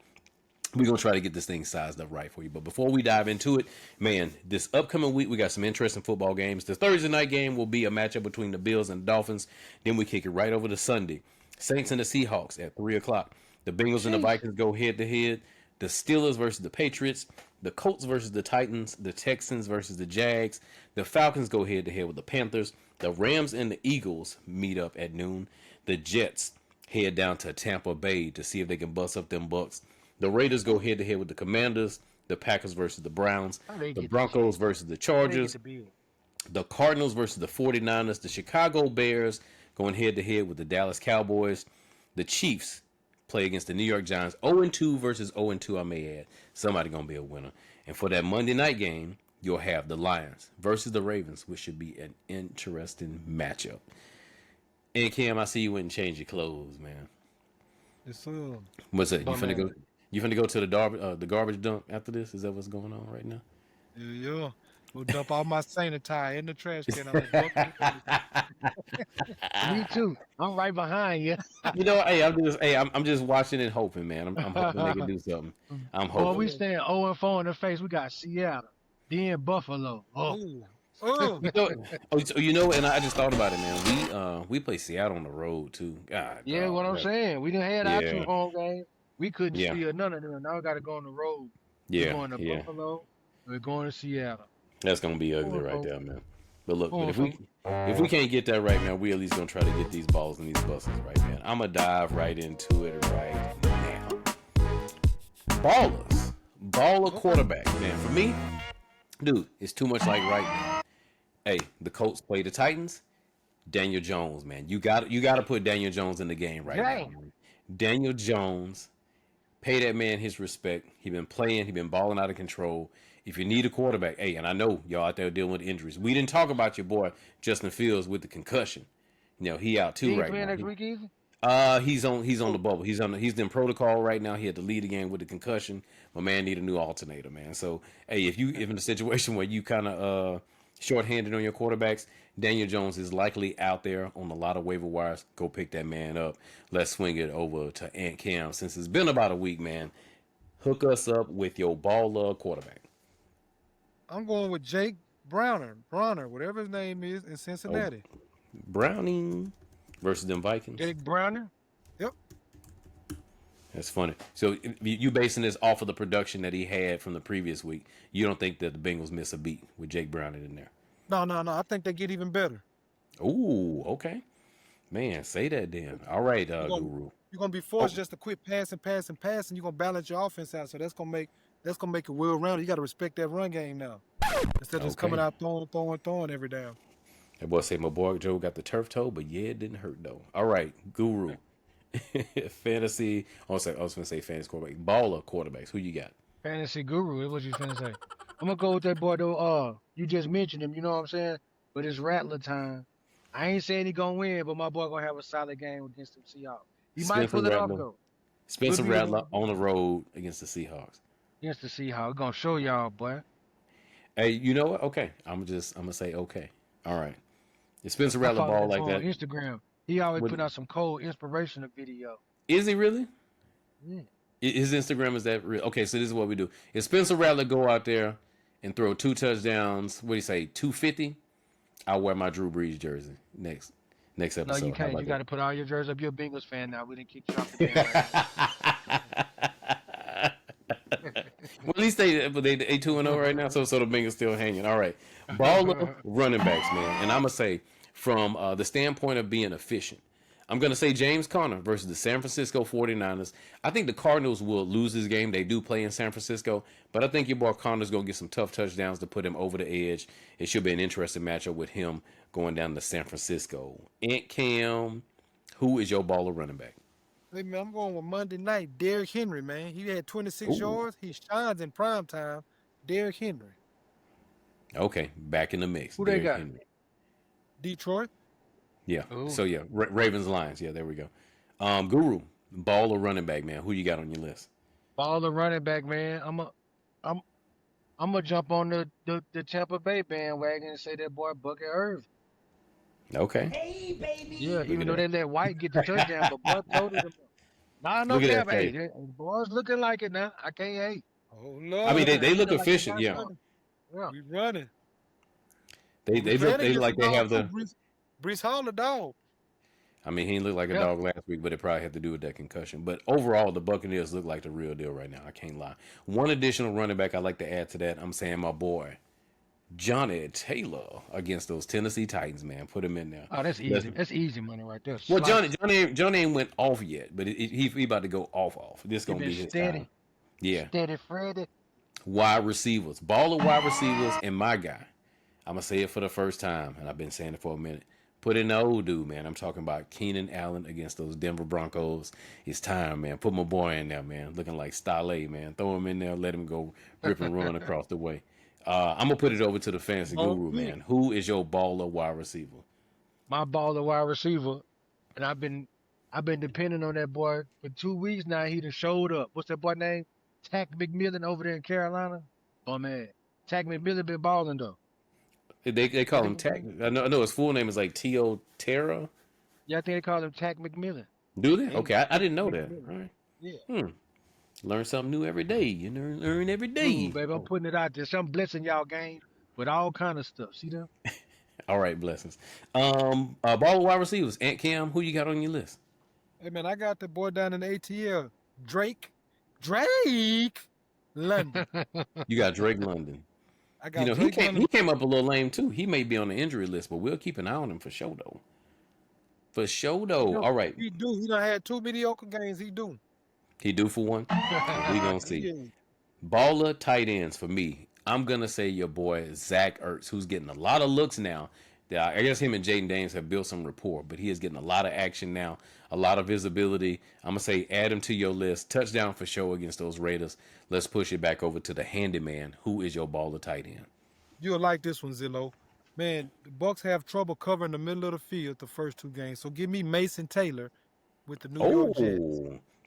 We're gonna try to get this thing sized up right for you. But before we dive into it, man, this upcoming week we got some interesting football games. The Thursday night game will be a matchup between the Bills and the Dolphins. Then we kick it right over to Sunday. Saints and the Seahawks at 3 o'clock. The Bengals and the Vikings go head-to-head. The Steelers versus the Patriots. The Colts versus the Titans. The Texans versus the Jags. The Falcons go head-to-head with the Panthers. The Rams and the Eagles meet up at noon. The Jets head down to Tampa Bay to see if they can bust up them Bucks. The Raiders go head-to-head with the Commanders. The Packers versus the Browns. The Broncos versus the Chargers. The Cardinals versus the 49ers. The Chicago Bears going head-to-head with the Dallas Cowboys. The Chiefs play against the New York Giants. 0-2 versus 0-2, I may add. Somebody going to be a winner. And for that Monday night game, you'll have the Lions versus the Ravens, which should be an interesting matchup. And Cam, I see you went and changed your clothes, man. Yes, sir. What's that? You finna go to the garbage dump after this? Is that what's going on right now? Yeah. We'll dump all my sanitizer in the trash can. Me too. I'm right behind you. You know, I'm just watching and hoping, man. I'm hoping they can do something. I'm hoping. Well, we stand 0-4 in the face. We got Seattle, then Buffalo. You know, and I just thought about it, man. We play Seattle on the road too. God. Yeah, what I'm saying. We didn't have our 2 home games. We couldn't steal none of them. Now we got to go on the road. Yeah. We're going to Buffalo. We're going to Seattle. That's gonna be ugly right there, man. But look, but if we can't get that right now, we at least gonna try to get these balls and these buses right, man. I'm gonna dive right into it right now. Baller quarterback, man. For me, Dude, it's too much like right now. Hey, the Colts play the Titans. Daniel Jones, man, you got to put Daniel Jones in the game right now. Dang. Man. Daniel Jones, pay that man his respect. He been playing. He been balling out of control. If you need a quarterback, hey, and I know y'all out there dealing with injuries. We didn't talk about your boy Justin Fields with the concussion. He out He too ain't right playing now. next week either. He's on the bubble. He's in protocol right now. He had to lead the game with the concussion. My man need a new alternator, man. So hey, if in a situation where you kind of shorthanded on your quarterbacks, Daniel Jones is likely out there on a lot of waiver wires. Go pick that man up. Let's swing it over to AntCam since it's been about a week, man. Hook us up with your baller quarterback. I'm going with Jake Browner, whatever his name is, in Oh, Cincinnati. Browning versus them Vikings. Jake Browner. Yep. That's funny. So you basing this off of the production that he had from the previous week. You don't think that the Bengals miss a beat with Jake Browning in there? No. I think they get even better. Ooh, okay. Man, say that then. All right, You're gonna, Guru. you're gonna be forced just to quit passing. You're gonna balance your offense out. So that's gonna make it well rounded. You got to respect that run game now instead of just coming Okay. out throwing every down. That boy say my boy Joe got the turf toe, but yeah, it didn't hurt though. All right, Guru. Fantasy. I was gonna say fantasy quarterback. Baller quarterbacks. Who you got? Fantasy guru is what you finna say. I'm gonna go with that boy though. You just mentioned him, you know what I'm saying? But it's Rattler time. I ain't saying he gonna win, but my boy gonna have a solid game against them Seahawks. He might Spencer pull it off Rattler. though. Spencer Could be Rattler the on the road against the Seahawks. Against the Seahawks. Gonna show y'all, boy. Hey, you know what? Okay, I'm gonna say okay. All right. If Spencer I Rattler follow ball that like boy on that, Instagram. He always what, put out some cold inspirational video. is he really? Yeah. His Instagram is that real? Okay, so this is what we do. If Spencer Rattler go out there and throw 2 touchdowns, what do you say, 250? I'll wear my Drew Brees jersey next No, you episode. How can't. about You that? gotta put all your jerseys up. You're a Bengals fan now. We didn't kick you off the bandwagon. Well, at least they 2-0 right now, so the Bengals still hanging. All right, baller running backs, man, and I'm gonna say from the standpoint of being efficient, I'm gonna say James Conner versus the San Francisco 49ers. I think the Cardinals will lose this game. They do play in San Francisco, but I think your boy Conner's gonna get some tough touchdowns to put him over the edge. It should be an interesting matchup with him going down to San Francisco. Aunt Cam, who is your baller running back? Hey, man, I'm going with Monday night. Derrick Henry, man. He had 26 Ooh, yards. He shines in prime time. Derrick Henry. okay, back in the mix. Who they Derrick got? Henry. Detroit. Yeah. Ooh. So yeah, Ravens Lions. Yeah, there we go. Guru, ball or running back, man. Who you got on your list? Baller running back, man. I'm I'm gonna jump on the Tampa Bay bandwagon and say that boy Bucket Irvin. Okay. Yeah, Look even at though they that. let White get the touchdown, but Buck told him. Nah, no Look at cap. that Hey, face. boys looking like it now. I can't hate. Oh I mean, Lord, they look Looking like they efficient. got Yeah. something. Yeah. we running. They We look playing they look against like the they dog have too. the. Brees Hall, the dog. I mean, he didn't look like a Yeah. dog last week, but it probably had to do with that concussion. But overall, the Buccaneers look like the real deal right now. I can't lie. One additional running back I'd like to add to that. I'm saying my boy Johnny Taylor against those Tennessee Titans. Man, put him in there. Oh, that's Let's- easy. That's easy money right there. Well, Slice. Johnny ain't went off yet, but he about to go off. This He gonna been be his steady, time. Yeah. steady Freddy. Wide receivers, baller wide receivers, and my guy. I'm gonna say it for the first time, and I've been saying it for a minute. Put in the old dude, man. I'm talking about Keenan Allen against those Denver Broncos. It's time, man. Put my boy in there, man. Looking like Stale, man. Throw him in there, let him go rip and run across the way. I'm gonna put it over to the fantasy Oh, guru, yeah. man. Who is your baller wide receiver? My baller wide receiver, and I've been depending on that boy for 2 weeks now. He done showed up. What's that boy name? Tack McMillan over there in Carolina. Oh man, Tack McMillan been balling though. They I call him think, Tack. I know his full name is like T.O. Terra. yeah, I think they call him Tack McMillan. Do they? Yeah, Okay, I didn't know that. McMillan. All right. Yeah. Learn something new every day. You learn every Ooh, day. baby, I'm putting it out there. So I'm blessing y'all game with all kind of stuff. See them? All right, blessings. Ball wide receivers. Aunt Cam, who you got on your list? Hey man, I got the boy down in the ATL. Drake London. You got Drake London. I You got know, Drake London. he came up a little lame too. He may be on the injury list, but we'll keep an eye on him for sure though. For sure though. All right. He do. He done had 2 mediocre games. He do. He due for one. We gonna see. Yeah. Baller tight ends for me. I'm gonna say your boy Zach Ertz, who's getting a lot of looks now. I guess him and Jaden Daniels have built some rapport, but he is getting a lot of action now, a lot of visibility. I'm gonna say add him to your list. Touchdown for sure against those Raiders. Let's push it back over to the handyman. Who is your baller tight end? You'll like this one, Zillow. Man, the Bucks have trouble covering the middle of the field the first 2 games. So give me Mason Taylor with the New York Jets.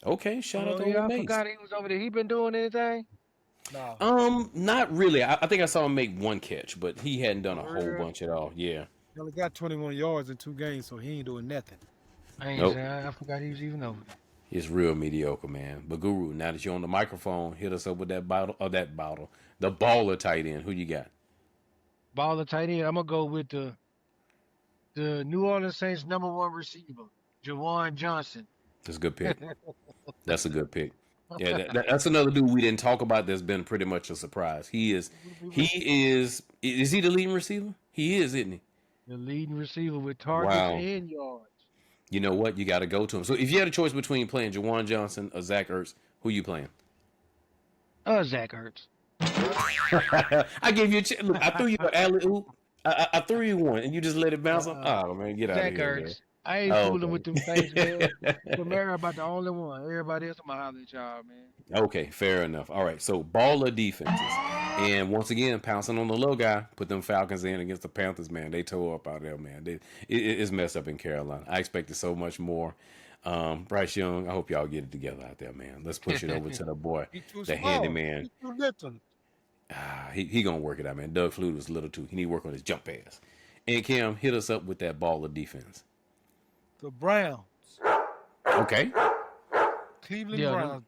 Oh, okay. Shout out Oh, to yeah, old I Mace. forgot he was over there. He been doing anything? No. Not really. I think I saw him make one catch, but he hadn't done a For whole real? bunch at all. Yeah. He only got 21 yards in 2 games, so he ain't doing nothing. I ain't Nope. saying, I forgot he was even over there. It's real mediocre, man. But Guru, now that you're on the microphone, hit us up with that bottle. The baller tight end. Who you got? Baller tight end. I'm gonna go with the New Orleans Saints #1 receiver, Jawan Johnson. That's a good pick. That's a good pick. Yeah, that's another dude we didn't talk about. That's been pretty much a surprise. Is he the leading receiver? He is, isn't he? The leading receiver with targets Wow. and yards. You know what? You got to go to him. So if you had a choice between playing Jawan Johnson or Zach Ertz, who you playing? Zach Ertz. I gave you a chance. Look, I threw you an alley oop. I threw you one, and you just let it bounce off. Oh man, get out of Zach here. Ertz. I ain't Oh, fooling okay. with them things, man. Kamara about the only one. Everybody else, I'm gonna holler at y'all, man. Okay, fair enough. All right, so baller defenses, and once again, pouncing on the low guy, put them Falcons in against the Panthers. Man, they tore up out there, man. It's messed up in Carolina. I expected so much more. Bryce Young, I hope y'all get it together out there, man. Let's push it over to the boy, He too the small. handyman. He too little. He gonna work it out, man. Doug Flutie was a little too. He need to work on his jump pass. And Cam, hit us up with that baller defense. The Browns. Okay. Cleveland Yeah, Browns.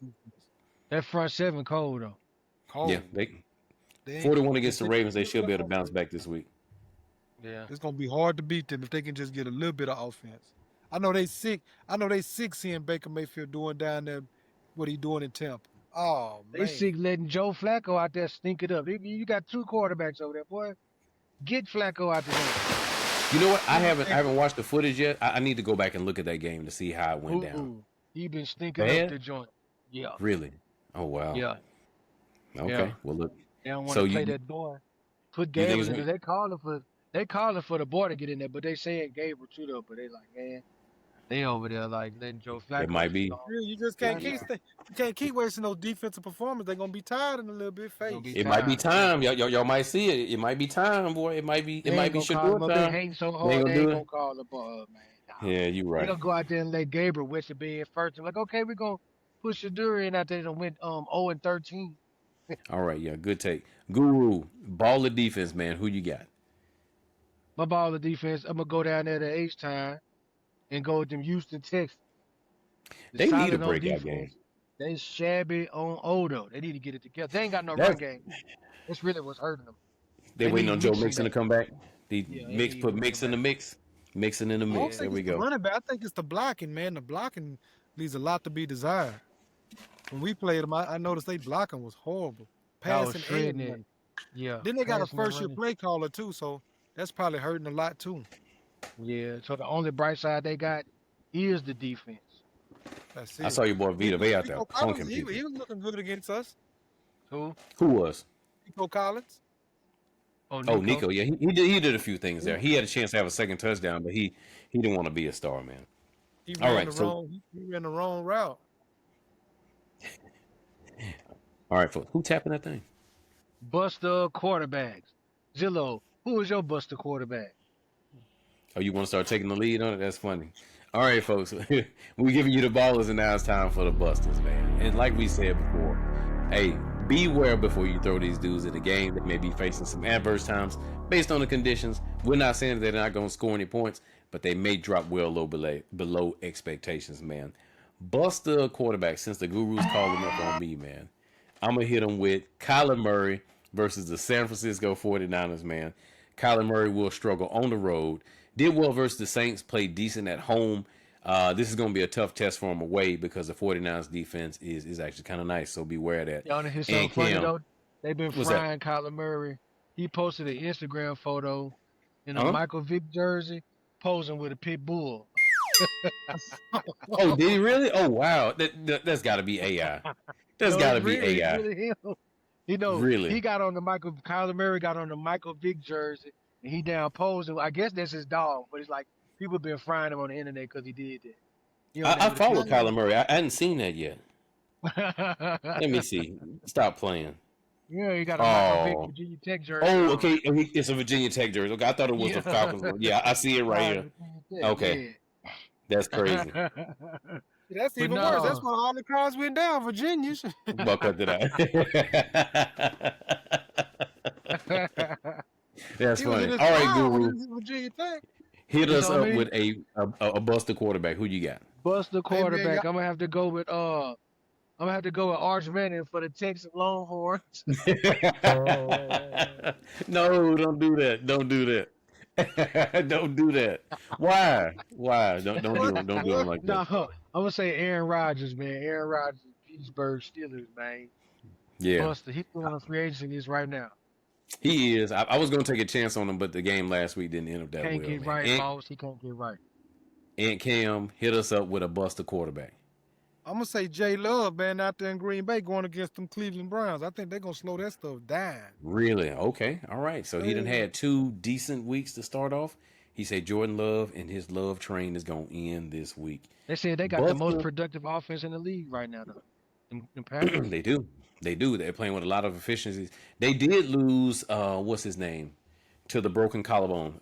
That front seven cold though. Cold. Yeah, They ain't- 41 against the Ravens. They should be able to bounce back this week. Yeah. It's gonna be hard to beat them if they can just get a little bit of offense. I know they sick seeing Baker Mayfield doing down there what he doing in Tampa. Oh man. They sick letting Joe Flacco out there stink it up. You got 2 quarterbacks over there, boy. Get Flacco out there. You know what? I haven't watched the footage yet. I need to go back and look at that game to see how it went down. Ooh, he been stinking Bad? up the joint. Yeah. Really? Oh wow. Yeah. Okay. Yeah. Well, look. They don't want So to play you- that boy. Put you think Gabriel it's in gonna- there. They calling for the boy to get in there, but they saying Gabriel too though. But they like, man, they over there like letting Joe Flacco. might be. Yeah, you just can't Yeah. keep wasting those defensive performers. They're gonna be tired in a little bit. Gonna be Face. It might be time. Y'all might see it. It might be time, boy. It might be. They It might ain't be gonna call him Shadur up. They time. hating so They hard. ain't They gonna ain't do gonna it. call the ball, man. Nah. Yeah, you They right. gonna go out there and let Gabriel wet to be in first. I'm like, okay, we're gonna push Shadur in out there and went 0-13. All right. Yeah. Good take. Guru, baller defense, man. Who you got? My ball of defense, I'm gonna go down there to H-Time and go with them Houston Texans. They need a Solid on breakout defense. game. They shabby on Odo. They need to get it together. They ain't got no That's- run game. That's really what's hurting them. They They waiting need on Joe Mixon Mixon to back. come back. Yeah, they Mix need put Mixon Mix in the back. mix. Mixing in the I don't mix. There think we it's the go. running back. I think it's the blocking, man. The blocking leaves a lot to be desired. When we played them, I noticed they blocking was horrible. I was Passing shredding and it. running. Yeah. Then they got a passing and first year running. play caller too, so that's probably hurting a lot too. Yeah. So the only bright side they got is the defense. That's it. I saw your boy Vita Vea out there Nico punking Collins, people. he was looking good against us. Who? Who was? Nico Collins. Oh, Oh, Nico. Yeah, he did a few things there. He had a chance to have a second touchdown, but he didn't want to be a star, man. He All ran right, the so- wrong. He ran the wrong route. All right, folks. Who tapping that thing? Buster quarterbacks. Zillow, who is your Buster quarterback? Oh, you want to start taking the lead on it? That's funny. All right, folks. We're giving you the ballers, and now it's time for the busters, man. And like we said before, hey, beware before you throw these dudes in the game that may be facing some adverse times based on the conditions. We're not saying that they're not going to score any points, but they may drop well low below expectations, man. Buster quarterback, since the Guru's calling up on me, man, I'm going to hit him with Kyler Murray versus the San Francisco 49ers, man. Kyler Murray will struggle on the road. Did well versus the Saints, played decent at home. This is going to be a tough test for him away because the 49ers defense is actually kind of nice, so beware of that. Y'all know his so And funny Cam, though. They've been what's that? frying Kyler Murray. He posted an Instagram photo in a Huh? Michael Vick jersey, posing with a pit bull. Oh, did he really? Oh, wow. That's got to be AI. That's No, got to it's be really- AI. it's really him. You know, Really? Kyler Murray got on the Michael Vick jersey, and he down posing. I guess that's his dog, but it's like people been frying him on the internet because he did that. You know, I with a follow picture. Kyler Murray. I hadn't seen that yet. Let me see. Stop playing. Yeah, he got a Michael Vick Oh. Virginia Tech jersey. Oh, on. okay. It's a Virginia Tech jersey. Okay, I thought it was a Falcons one. Yeah, I see it right here. Virginia Tech, Okay, that's crazy. yeah. That's But even worse. That's no. why all the cars went down, Virginia. Buck up to that. That's He was in funny. his All right, prime when he Guru, was in Virginia Tech. hit You us know what I up mean? with a buster quarterback. Who you got? Bust the Hey, man, quarterback. I'm gonna have to go with Arch Manning for the Texas Longhorns. No, don't do that. Don't do that. Don't do that. Why? Why? Don't do him. Don't do him like No, that. I'm gonna say Aaron Rodgers, man. Aaron Rodgers, Pittsburgh Steelers, man. Yeah, Buster. He's on a free agency list right now. he is. I was going to take a chance on him, but the game last week didn't end up that Can't well, get man. right, boss. He can't get right. AntCam, hit us up with a buster quarterback. I'm gonna say Jay Love, man, out there in Green Bay going against them Cleveland Browns. I think they're gonna slow that stuff down. Really? Okay. All right. So he done had 2 decent weeks to start off. He said Jordan Love and his love train is going to end this week. They said they got the most Buster, productive offense in the league right now, though. Them Packers. they do. They do. They're playing with a lot of efficiencies. They did lose, what's his name, to the broken collarbone.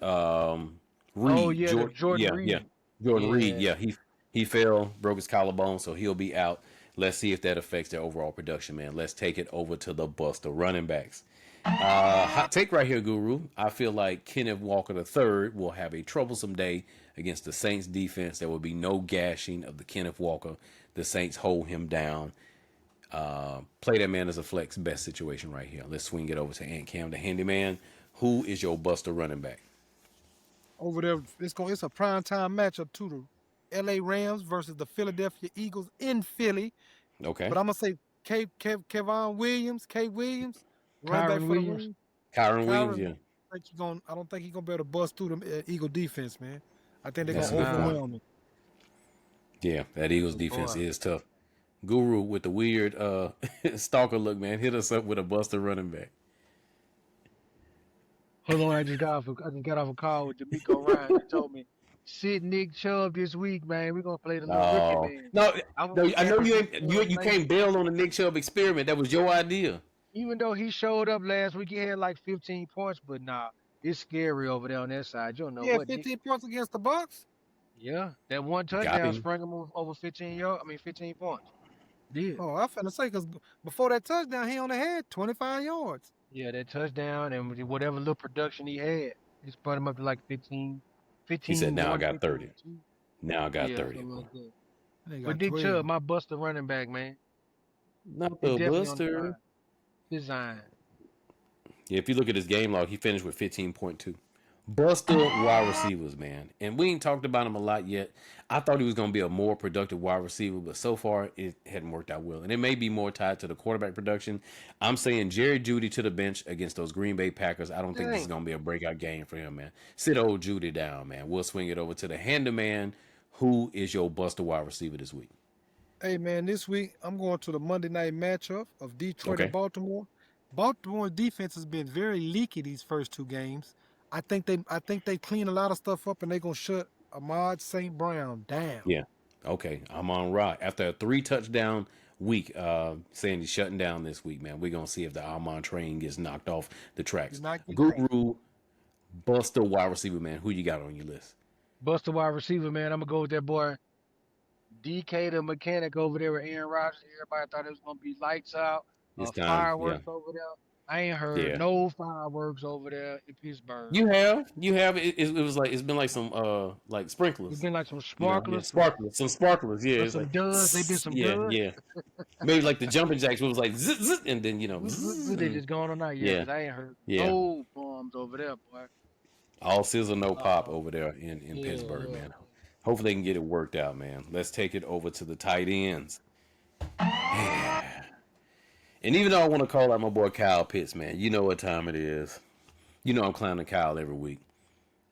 Reed. Oh yeah, Jordan Reed. Yeah. Jordan Reed. Yeah. Yeah. He fell, broke his collarbone, so he'll be out. Let's see if that affects their overall production, man. Let's take it over to the Buster running backs. Hot take right here, Guru. I feel like Kenneth Walker III will have a troublesome day against the Saints defense. There will be no gashing of the Kenneth Walker. The Saints hold him down. Play that man as a flex, best situation right here. Let's swing it over to AntCam Da Handyman. Who is your Buster running back? Over there, it's a primetime matchup too. The LA Rams versus the Philadelphia Eagles in Philly. Okay. But I'm gonna say Kevon Williams, K. Williams, running back Kyron for the Williams. Rams. Kyron Williams, Kyron, yeah. I don't think he's gonna be able to bust through the Eagle defense, man. I think they're That's gonna a good point. overwhelm him. Yeah, that Eagles Good defense boy. is tough. Guru with the weird stalker look, man. Hit us up with a Buster running back. Hold on, I just got off a call with D'Amico Ryan. He told me, sit Nick Chubb this week, man. We're gonna play the little Oh rookie man. no, I no! I know you ain't you Like, can't bail on the Nick Chubb experiment. That was your idea. even though he showed up last week, he had like 15 points, but nah, it's scary over there on that side. You don't know Yeah, what. 15 points against the Bucks. Yeah, that one Got touchdown him. sprung him over 15 points. Did. Oh, I finna say because before that touchdown, he only had 25 yards. Yeah, that touchdown and whatever little production he had, he sprung him up to like 15. He said, "Now I 1, got 30. 15. Now I got Yeah, 30." something like that. They But got Nick 12. Chubb, my buster running back, man. Not He the definitely on the Buster. line. Design. Yeah, if you look at his game log, he finished with 15.2. Buster wide receivers, man. And we ain't talked about him a lot yet. I thought he was going to be a more productive wide receiver, but so far it hadn't worked out well. And it may be more tied to the quarterback production. I'm saying Jerry Jeudy to the bench against those Green Bay Packers. I don't think this is going to be a breakout game for him, man. Sit old Jeudy down, man. We'll swing it over to the handyman. Who is your Buster wide receiver this week? Hey, man, this week I'm going to the Monday night matchup of Detroit and Baltimore. Baltimore's defense has been very leaky these first 2 games. I think they clean a lot of stuff up and they're gonna shut Ahmad St. Brown down. Yeah. Okay. I'm on right. After a 3 touchdown week, saying he's shutting down this week, man. We're gonna see if the Almond train gets knocked off the tracks. He's not- Guru, Buster wide receiver, man. Who you got on your list? Buster wide receiver, man. I'm gonna go with that boy DK the mechanic over there with Aaron Rodgers. Everybody thought it was gonna be lights out, It's time. fireworks over there. I ain't heard Yeah. no fireworks over there in Pittsburgh. You have. It was like it's been like some like sprinklers. It's been like some You know, yeah, sparklers, some sparklers. Yeah, it's some like duds. They did some yeah, duds. yeah. Maybe like the jumping jacks. It was like zzz, zzz, and then They just going on out. Yeah, 'cause I ain't heard no bombs over there, boy. all sizzle no pop over there in yeah, Pittsburgh, yeah. man. Hopefully they can get it worked out, man. Let's take it over to the tight ends. And even though I want to call out my boy Kyle Pitts, man, you know what time it is. You know I'm clowning Kyle every week.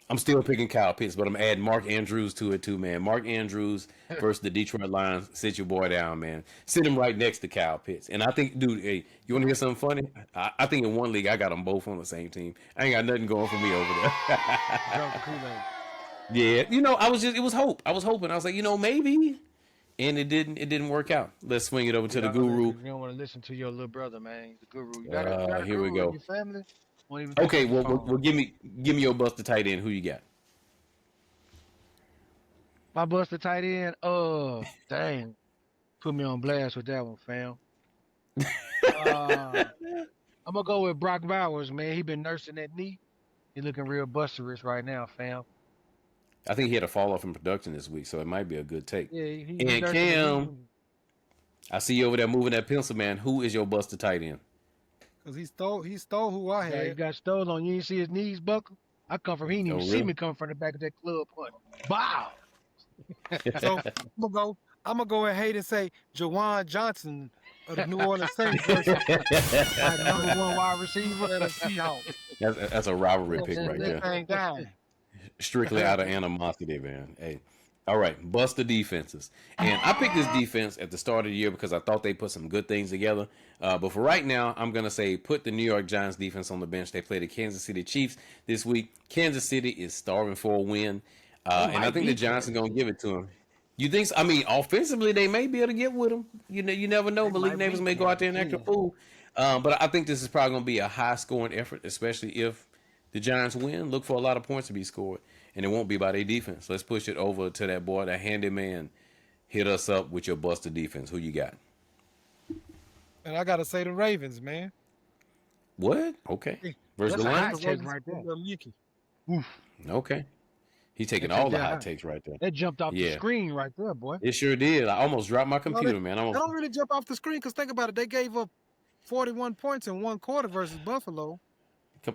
I'm still picking Kyle Pitts, but I'm adding Mark Andrews to it too, man. Mark Andrews versus the Detroit Lions. Sit your boy down, man. Sit him right next to Kyle Pitts. And I think, dude, hey, you want to hear something funny? I think in one league I got them both on the same team. I ain't got nothing going for me over there. Drunk the Kool-Aid. Yeah, it was hope. I was hoping. I was like, maybe. And it didn't work out. Let's swing it over to the guru. You don't want to listen to your little brother, man. The guru. You got a here we guru go. in your family? Okay, well, give me your busted tight end. Who you got? My busted tight end. Dang. Put me on blast with that one, fam. I'm gonna go with Brock Bowers, man. He been nursing that knee. He looking real busterous right now, fam. I think he had a fall off in production this week, so it might be a good take. Yeah, he and nursing Cam, I see you over there moving that pencil, man. Who is your busted tight end? Cause he stole who I Yeah, he had. got stolen on. You ain't see his knees buckle? I come from, he didn't even see really? me coming from the back of that club punch. Wow. So I'm gonna go ahead and say Jawan Johnson of the New Orleans Saints versus My number one wide receiver. the Seahawks. That's a rivalry pick right That there. thing down. Strictly out of animosity, man. Hey, all right, bust the defenses. And I picked this defense at the start of the year because I thought they put some good things together. But for right now, I'm going to say put the New York Giants defense on the bench. They play the Kansas City Chiefs this week. Kansas City is starving for a win. And I think the Giants are going to give it to them. You think so? I mean, offensively, they may be able to get with them. You never know. Malik Neighbors may go out there and act a fool. But I think this is probably going to be a high-scoring effort, especially if the Giants win. Look for a lot of points to be scored. And it won't be by their defense. Let's push it over to that boy, the handyman. Hit us up with your busted defense. Who you got? And I gotta say the Ravens, man. What? Okay. Versus That's the a Lions? hot take right there. Leaky. Okay. He's taking That all take the that hot high. takes right there. That jumped off the Yeah. screen right there, boy. It sure did. I almost dropped my computer, they, man. They don't really jump off the screen because think about it. They gave up 41 points in one quarter versus Buffalo.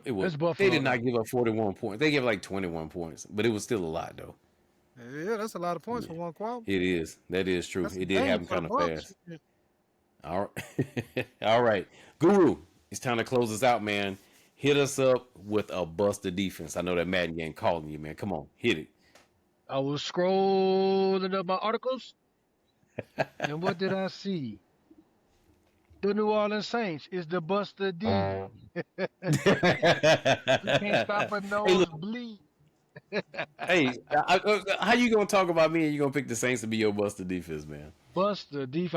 It was, That's Buffalo, they did not give up 41 points. They gave like 21 points, but it was still a lot, though. Yeah, that's a lot of points for one quarter. It is. That is true. That's It a did game happen for the kind of Bucks. fast. All right. All right. Guru, it's time to close us out, man. Hit us up with a busted defense. I know that Madden game calling you, man. Come on. Hit it. I was scrolling up my articles, and what did I see? The New Orleans Saints is the Buster D. You can't stop a nose bleed. Hey, how you gonna talk about me and you gonna pick the Saints to be your busted defense, man? Buster D.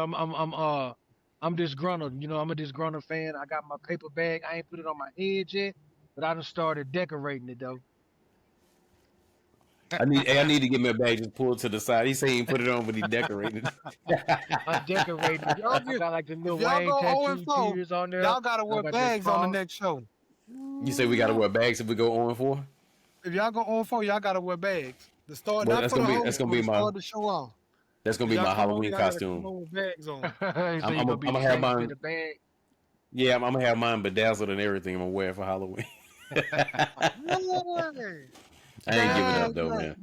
I'm disgruntled. I'm a disgruntled fan. I got my paper bag. I ain't put it on my head yet, but I done started decorating it though. I need to get me a bag just pulled to the side. He say he put it on, but he decorated. I'm decorating. I got like the little y'all Wayne go tattoo 0-4, tears on there. Y'all gotta I wear got that bags on the cross. next show. You say we gotta wear bags if we go 0-4? If y'all go 0-4, y'all gotta wear bags. The start Well, not that's for the gonna be- whole, that's gonna for be the my- start the show off. That's gonna be Y'all my come on, Halloween y'all gotta costume. come on with bags on. So I'm you gonna be I'ma the have Saints mine. in the bag. Yeah, I'm gonna have mine bedazzled and everything. I'm gonna wear it for Halloween. I ain't giving up though, man.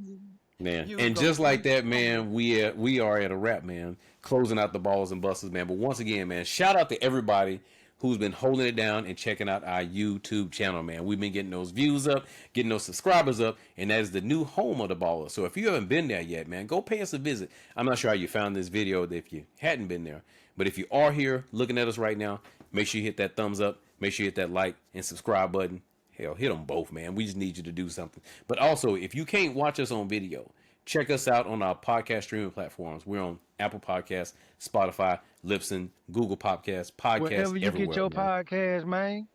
Man, You and go- just like that, man, we are at a wrap, man. Closing out the balls and busters, man. But once again, man, shout out to everybody who's been holding it down and checking out our YouTube channel, man. We've been getting those views up, getting those subscribers up, and that is the new home of the baller. So if you haven't been there yet, man, go pay us a visit. I'm not sure how you found this video if you hadn't been there, but if you are here looking at us right now, make sure you hit that thumbs up, make sure you hit that like and subscribe button. Hell, hit them both, man. We just need you to do something. But also, if you can't watch us on video, check us out on our podcast streaming platforms. We're on Apple Podcasts, Spotify, Libsyn, Google Podcasts, Wherever you everywhere, get your man. podcast, man.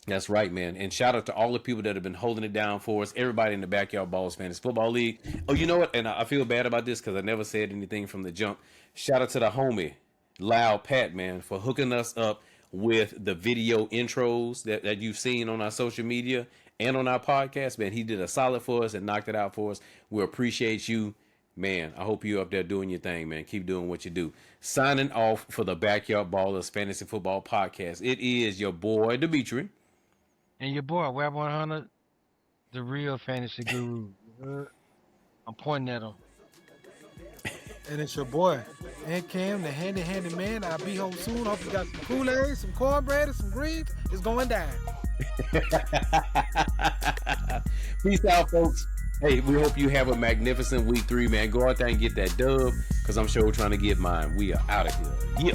That's right, man. And shout out to all the people that have been holding it down for us. Everybody in the Backyard Balls Fantasy Football League. Oh, you know what? And I feel bad about this because I never said anything from the jump. Shout out to the homie, Loud Pat, man, for hooking us up with the video intros that you've seen on our social media and on our podcast, man. He did a solid for us and knocked it out for us. We appreciate you, man. I hope you're up there doing your thing, man. Keep doing what you do. Signing off for the Backyard Ballers Fantasy Football Podcast. It is your boy, Demetrie. And your boy, Web 100, the real fantasy guru. I'm pointing at him. And it's your boy, AntCam, the handyman. I'll be home soon. Hope you got some Kool-Aid, some cornbread, and some greens. It's going down. Peace out, folks. Hey, we hope you have a magnificent week 3, man. Go out there and get that dub, because I'm sure trying to get mine. We are out of here. Yeah.